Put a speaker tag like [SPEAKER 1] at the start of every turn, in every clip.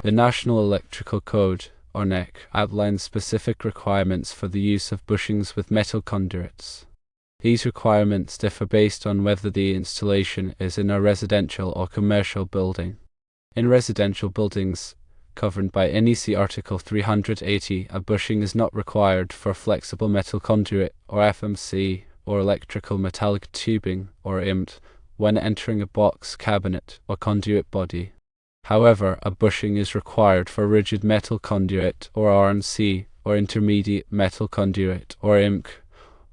[SPEAKER 1] The National Electrical Code, or NEC, outlines specific requirements for the use of bushings with metal conduits. These requirements differ based on whether the installation is in a residential or commercial building. In residential buildings covered by NEC Article 380, a bushing is not required for flexible metal conduit, or FMC, or electrical metallic tubing, or IMT, when entering a box, cabinet, or conduit body. However, a bushing is required for rigid metal conduit, or RMC, or intermediate metal conduit, or IMC,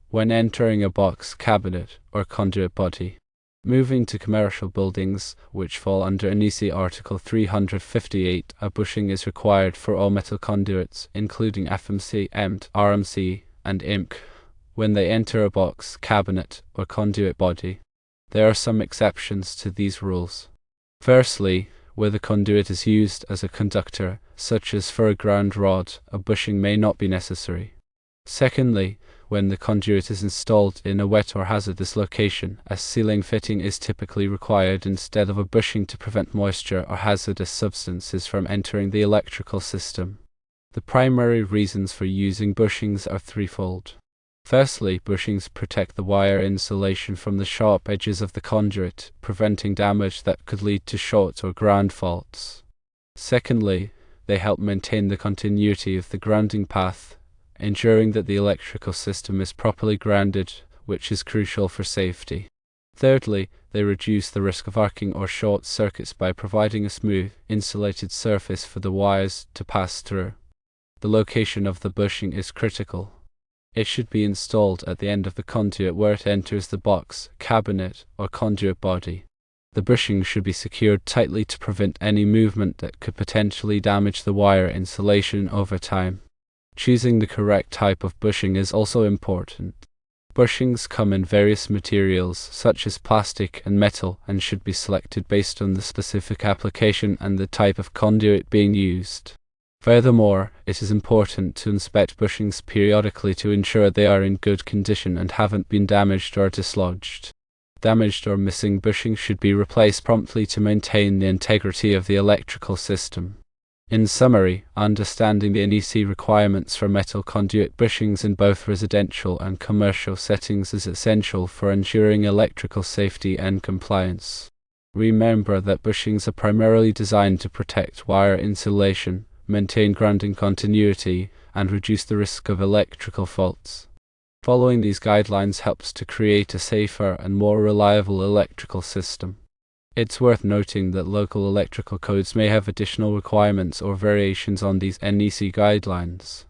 [SPEAKER 1] when entering a box, cabinet, or conduit body. Moving to commercial buildings, which fall under NEC Article 358, a bushing is required for all metal conduits, including FMC, EMT, RMC, and IMC, when they enter a box, cabinet, or conduit body. There are some exceptions to these rules. Firstly, where the conduit is used as a conductor, such as for a ground rod, a bushing may not be necessary. Secondly, when the conduit is installed in a wet or hazardous location, a sealing fitting is typically required instead of a bushing to prevent moisture or hazardous substances from entering the electrical system. The primary reasons for using bushings are threefold. Firstly, bushings protect the wire insulation from the sharp edges of the conduit, preventing damage that could lead to short or ground faults. Secondly, they help maintain the continuity of the grounding path, ensuring that the electrical system is properly grounded, which is crucial for safety. Thirdly, they reduce the risk of arcing or short circuits by providing a smooth, insulated surface for the wires to pass through. The location of the bushing is critical. It should be installed at the end of the conduit where it enters the box, cabinet, or conduit body. The bushing should be secured tightly to prevent any movement that could potentially damage the wire insulation over time. Choosing the correct type of bushing is also important. Bushings come in various materials, such as plastic and metal, and should be selected based on the specific application and the type of conduit being used. Furthermore, it is important to inspect bushings periodically to ensure they are in good condition and haven't been damaged or dislodged. Damaged or missing bushings should be replaced promptly to maintain the integrity of the electrical system. In summary, understanding the NEC requirements for metal conduit bushings in both residential and commercial settings is essential for ensuring electrical safety and compliance. Remember that bushings are primarily designed to protect wire insulation, maintain grounding continuity, and reduce the risk of electrical faults. Following these guidelines helps to create a safer and more reliable electrical system. It's worth noting that local electrical codes may have additional requirements or variations on these NEC guidelines.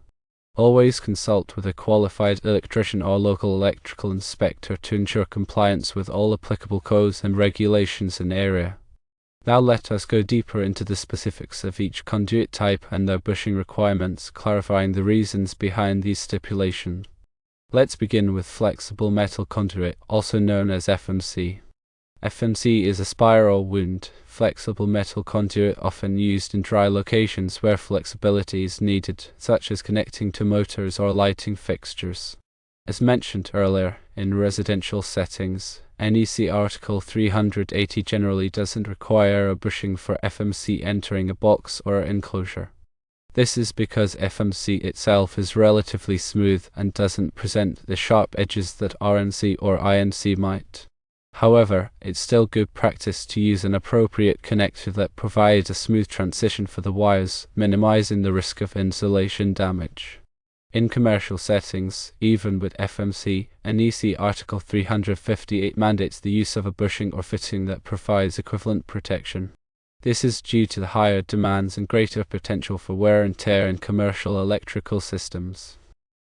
[SPEAKER 1] Always consult with a qualified electrician or local electrical inspector to ensure compliance with all applicable codes and regulations in the area. Now let us go deeper into the specifics of each conduit type and their bushing requirements, clarifying the reasons behind these stipulations. Let's begin with flexible metal conduit, also known as FMC. FMC is a spiral wound, flexible metal conduit often used in dry locations where flexibility is needed, such as connecting to motors or lighting fixtures. As mentioned earlier, in residential settings, NEC Article 380 generally doesn't require a bushing for FMC entering a box or enclosure. This is because FMC itself is relatively smooth and doesn't present the sharp edges that RMC or INC might. However, it's still good practice to use an appropriate connector that provides a smooth transition for the wires, minimizing the risk of insulation damage. In commercial settings, even with FMC, NEC Article 358 mandates the use of a bushing or fitting that provides equivalent protection. This is due to the higher demands and greater potential for wear and tear in commercial electrical systems.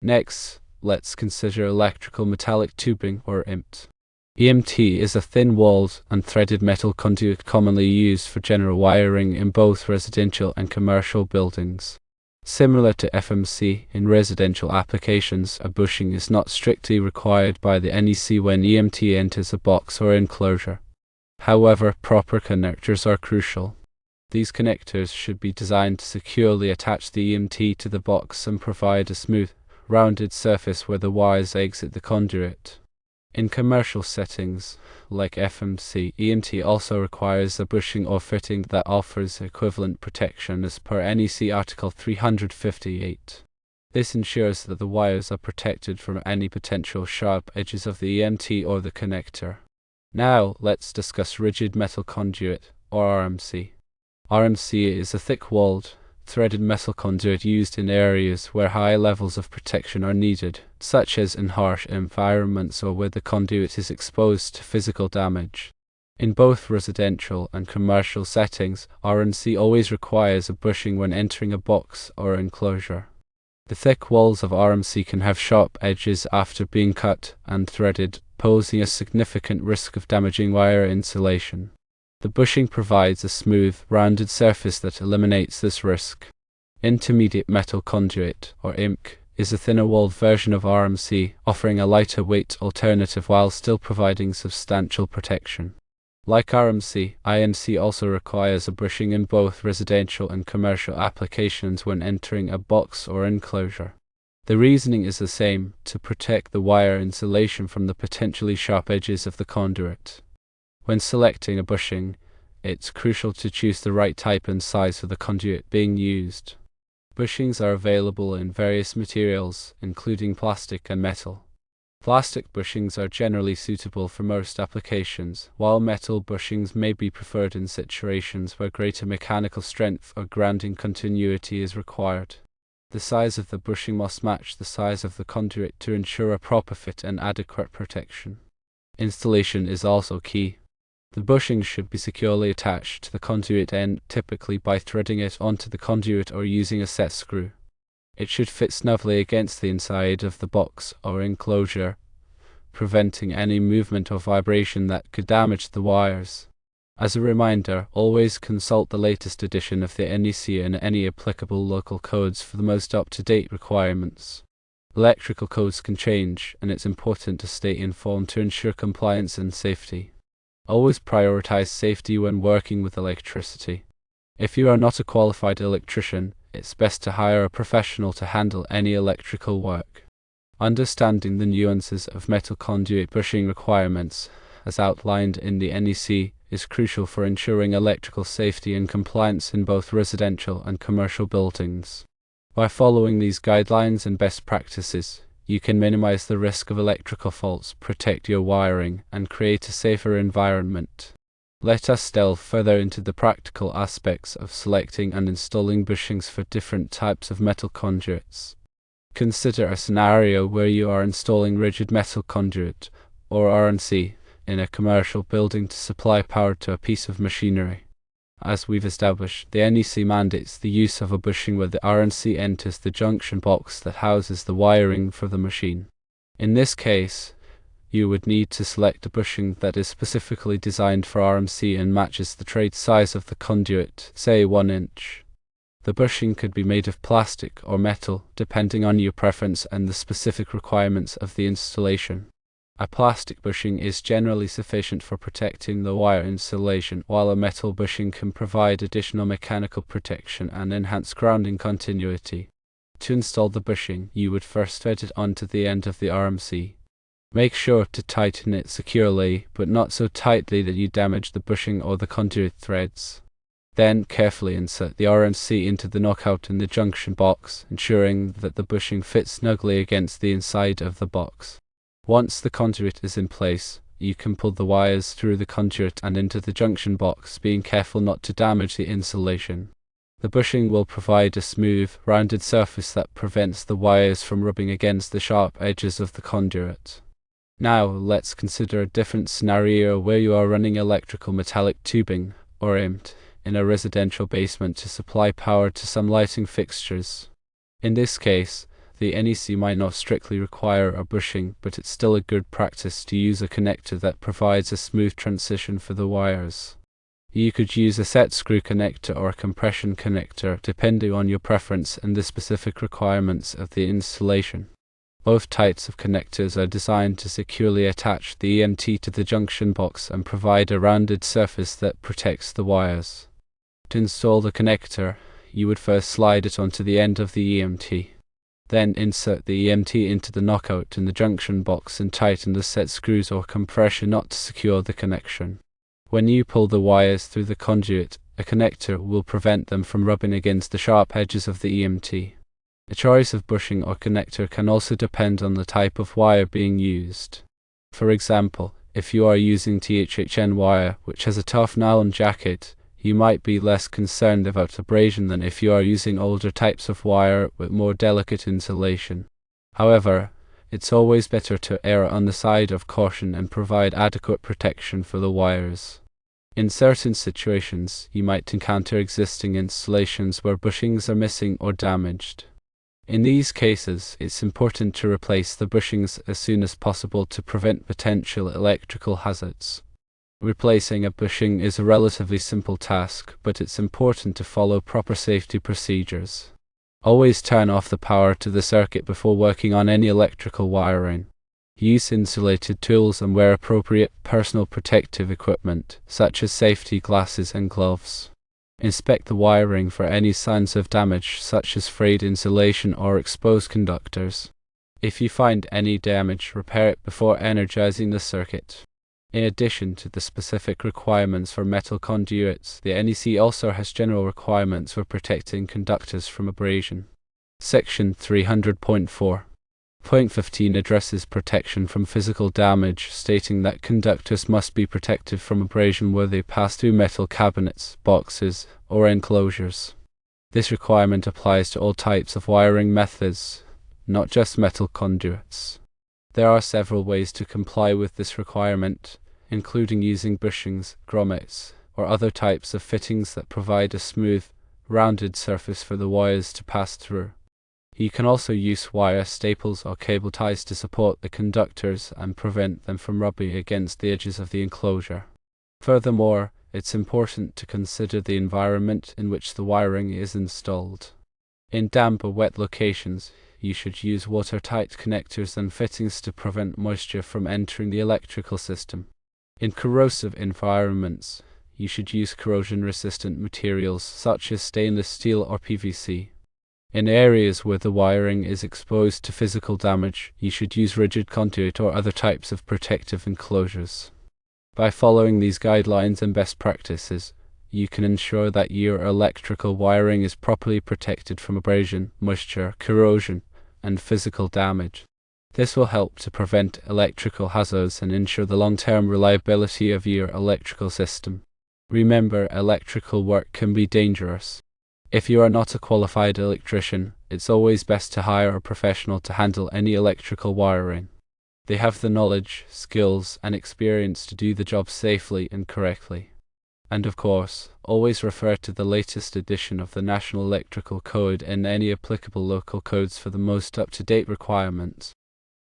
[SPEAKER 1] Next, let's consider electrical metallic tubing, or IMT. EMT is a thin-walled and threaded metal conduit commonly used for general wiring in both residential and commercial buildings. Similar to FMC, in residential applications, a bushing is not strictly required by the NEC when EMT enters a box or enclosure. However, proper connectors are crucial. These connectors should be designed to securely attach the EMT to the box and provide a smooth, rounded surface where the wires exit the conduit. In commercial settings, like FMC, EMT also requires a bushing or fitting that offers equivalent protection as per NEC Article 358. This ensures that the wires are protected from any potential sharp edges of the EMT or the connector. Now, let's discuss rigid metal conduit, or RMC. RMC is a thick-walled, threaded metal conduit used in areas where high levels of protection are needed, such as in harsh environments or where the conduit is exposed to physical damage. In both residential and commercial settings, RMC always requires a bushing when entering a box or enclosure. The thick walls of RMC can have sharp edges after being cut and threaded, posing a significant risk of damaging wire insulation. The bushing provides a smooth, rounded surface that eliminates this risk. Intermediate metal conduit, or IMC, is a thinner-walled version of RMC, offering a lighter weight alternative while still providing substantial protection. Like RMC, INC also requires a bushing in both residential and commercial applications when entering a box or enclosure. The reasoning is the same: to protect the wire insulation from the potentially sharp edges of the conduit. When selecting a bushing, it's crucial to choose the right type and size for the conduit being used. Bushings are available in various materials, including plastic and metal. Plastic bushings are generally suitable for most applications, while metal bushings may be preferred in situations where greater mechanical strength or grounding continuity is required. The size of the bushing must match the size of the conduit to ensure a proper fit and adequate protection. Installation is also key. The bushing should be securely attached to the conduit end, typically by threading it onto the conduit or using a set screw. It should fit snugly against the inside of the box or enclosure, preventing any movement or vibration that could damage the wires. As a reminder, always consult the latest edition of the NEC and any applicable local codes for the most up-to-date requirements. Electrical codes can change, and it's important to stay informed to ensure compliance and safety. Always prioritize safety when working with electricity. If you are not a qualified electrician, it's best to hire a professional to handle any electrical work. Understanding the nuances of metal conduit bushing requirements, as outlined in the NEC, is crucial for ensuring electrical safety and compliance in both residential and commercial buildings. By following these guidelines and best practices, you can minimize the risk of electrical faults, protect your wiring, and create a safer environment. Let us delve further into the practical aspects of selecting and installing bushings for different types of metal conduits. Consider a scenario where you are installing rigid metal conduit, or RMC, in a commercial building to supply power to a piece of machinery. As we've established, the NEC mandates the use of a bushing where the RMC enters the junction box that houses the wiring for the machine. In this case, you would need to select a bushing that is specifically designed for RMC and matches the trade size of the conduit, say 1 inch. The bushing could be made of plastic or metal, depending on your preference and the specific requirements of the installation. A plastic bushing is generally sufficient for protecting the wire insulation, while a metal bushing can provide additional mechanical protection and enhance grounding continuity. To install the bushing, you would first thread it onto the end of the RMC. Make sure to tighten it securely, but not so tightly that you damage the bushing or the conduit threads. Then carefully insert the RMC into the knockout in the junction box, ensuring that the bushing fits snugly against the inside of the box. Once the conduit is in place, you can pull the wires through the conduit and into the junction box, being careful not to damage the insulation. The bushing will provide a smooth, rounded surface that prevents the wires from rubbing against the sharp edges of the conduit. Now, let's consider a different scenario where you are running electrical metallic tubing, or IMT, in a residential basement to supply power to some lighting fixtures. In this case, the NEC might not strictly require a bushing, but it's still a good practice to use a connector that provides a smooth transition for the wires. You could use a set screw connector or a compression connector, depending on your preference and the specific requirements of the installation. Both types of connectors are designed to securely attach the EMT to the junction box and provide a rounded surface that protects the wires. To install the connector, you would first slide it onto the end of the EMT. Then insert the EMT into the knockout in the junction box and tighten the set screws or compression knot to secure the connection. When you pull the wires through the conduit, a connector will prevent them from rubbing against the sharp edges of the EMT. The choice of bushing or connector can also depend on the type of wire being used. For example, if you are using THHN wire, which has a tough nylon jacket, you might be less concerned about abrasion than if you are using older types of wire with more delicate insulation. However, it's always better to err on the side of caution and provide adequate protection for the wires. In certain situations, you might encounter existing installations where bushings are missing or damaged. In these cases, it's important to replace the bushings as soon as possible to prevent potential electrical hazards. Replacing a bushing is a relatively simple task, but it's important to follow proper safety procedures. Always turn off the power to the circuit before working on any electrical wiring. Use insulated tools and wear appropriate personal protective equipment, such as safety glasses and gloves. Inspect the wiring for any signs of damage, such as frayed insulation or exposed conductors. If you find any damage, repair it before energizing the circuit. In addition to the specific requirements for metal conduits, the NEC also has general requirements for protecting conductors from abrasion. Section 300.4. Point 15 addresses protection from physical damage, stating that conductors must be protected from abrasion where they pass through metal cabinets, boxes, or enclosures. This requirement applies to all types of wiring methods, not just metal conduits. There are several ways to comply with this requirement, including using bushings, grommets, or other types of fittings that provide a smooth, rounded surface for the wires to pass through. You can also use wire staples or cable ties to support the conductors and prevent them from rubbing against the edges of the enclosure. Furthermore, it's important to consider the environment in which the wiring is installed. In damp or wet locations, you should use watertight connectors and fittings to prevent moisture from entering the electrical system. In corrosive environments, you should use corrosion-resistant materials such as stainless steel or PVC. In areas where the wiring is exposed to physical damage, you should use rigid conduit or other types of protective enclosures. By following these guidelines and best practices, you can ensure that your electrical wiring is properly protected from abrasion, moisture, corrosion, and physical damage. This will help to prevent electrical hazards and ensure the long-term reliability of your electrical system. Remember, electrical work can be dangerous. If you are not a qualified electrician, it's always best to hire a professional to handle any electrical wiring. They have the knowledge, skills, and experience to do the job safely and correctly. And of course, always refer to the latest edition of the National Electrical Code and any applicable local codes for the most up-to-date requirements.